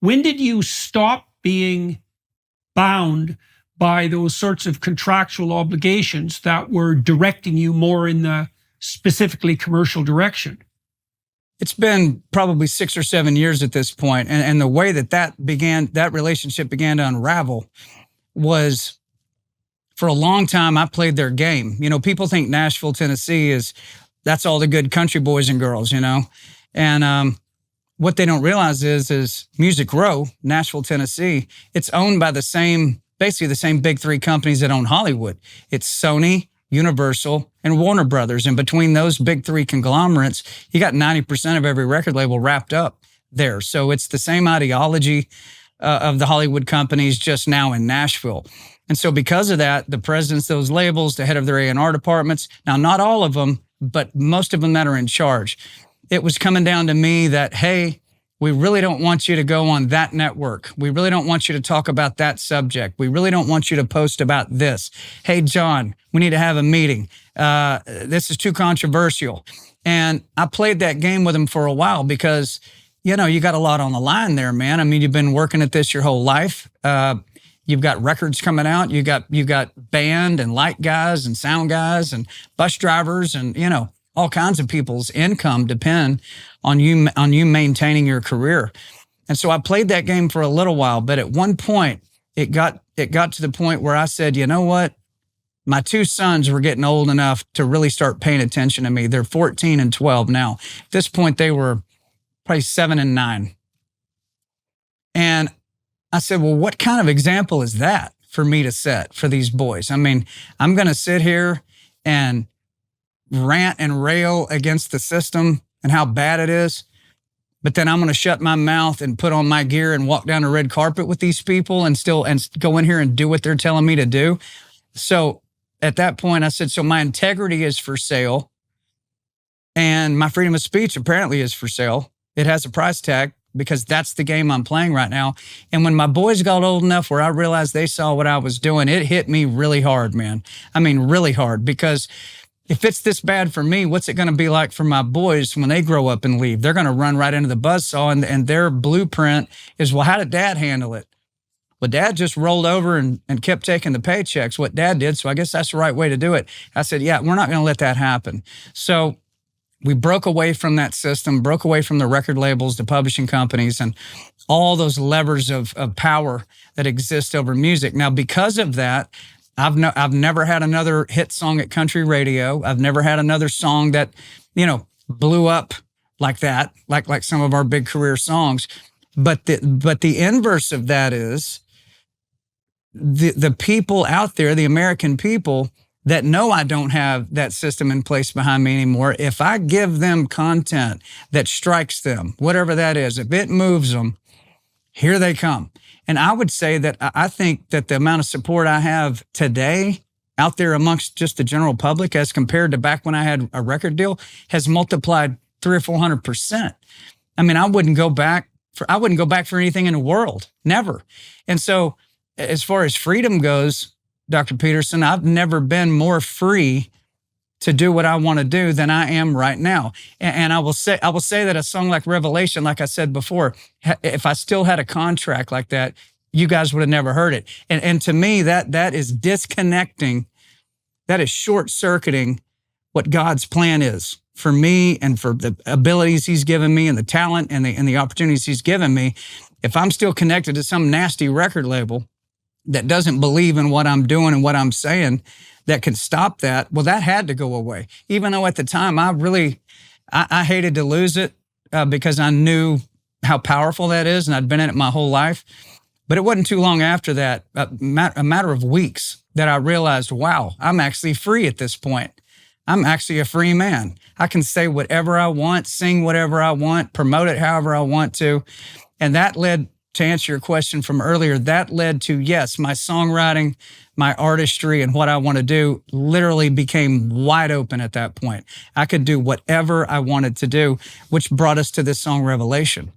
When did you stop being bound by those sorts of contractual obligations that were directing you more in the specifically commercial direction? It's been probably 6 or 7 years at this point, and the way that relationship began to unravel was, for a long time, I played their game. You know, people think Nashville, Tennessee that's all the good country boys and girls, you know, and what they don't realize is Music Row, Nashville, Tennessee, it's owned by basically the same big three companies that own Hollywood. It's Sony, Universal, and Warner Brothers. And between those big three conglomerates, you got 90% of every record label wrapped up there. So it's the same ideology of the Hollywood companies, just now in Nashville. And so because of that, the presidents of those labels, the head of their A&R departments, now not all of them, but most of them that are in charge, it was coming down to me that, hey, we really don't want you to go on that network. We really don't want you to talk about that subject. We really don't want you to post about this. Hey, John, we need to have a meeting. This is too controversial. And I played that game with him for a while because, you know, you got a lot on the line there, man. I mean, you've been working at this your whole life. You've got records coming out. You got band and light guys and sound guys and bus drivers and, you know, all kinds of people's income depend on you maintaining your career. And so I played that game for a little while, but at one point it got to the point where I said, you know what? My two sons were getting old enough to really start paying attention to me. They're 14 and 12 now. At this point, they were probably 7 and 9. And I said, well, what kind of example is that for me to set for these boys? I mean, I'm going to sit here and rant and rail against the system and how bad it is, but then I'm going to shut my mouth and put on my gear and walk down the red carpet with these people and go in here and do what they're telling me to do. So at that point I said, so my integrity is for sale and my freedom of speech apparently is for sale. It has a price tag because that's the game I'm playing right now. And when my boys got old enough where I realized they saw what I was doing, it hit me really hard, man. I mean, really hard, because if it's this bad for me, what's it going to be like for my boys when they grow up and leave? They're going to run right into the buzzsaw, and their blueprint is, well, how did Dad handle it? Well, Dad just rolled over and kept taking the paychecks, what Dad did, so I guess that's the right way to do it. I said, yeah, we're not going to let that happen. So we broke away from that system, broke away from the record labels, the publishing companies, and all those levers of power that exist over music. Now, because of that, I've never had another hit song at country radio. I've never had another song that, you know, blew up like that, like some of our big career songs. But the inverse of that is the people out there, the American people that know I don't have that system in place behind me anymore. If I give them content that strikes them, whatever that is, if it moves them, here they come. And I would say that I think that the amount of support I have today out there amongst just the general public as compared to back when I had a record deal has multiplied 300 or 400%. I mean, I wouldn't go back for anything in the world, never. And so as far as freedom goes, Dr. Peterson, I've never been more free to do what I want to do than I am right now. And I will say that a song like Revelation, like I said before, if I still had a contract like that, you guys would have never heard it. And to me, that is disconnecting, that is short-circuiting what God's plan is for me and for the abilities he's given me and the talent and the opportunities he's given me. If I'm still connected to some nasty record label that doesn't believe in what I'm doing and what I'm saying, that can stop that, well, that had to go away. Even though at the time I hated to lose it because I knew how powerful that is and I'd been in it my whole life. But it wasn't too long after that, a matter of weeks, that I realized, wow, I'm actually free at this point. I'm actually a free man. I can say whatever I want, sing whatever I want, promote it however I want to. And that led, to answer your question from earlier, that led to, yes, my songwriting, my artistry, and what I want to do literally became wide open at that point. I could do whatever I wanted to do, which brought us to this song, Revelation.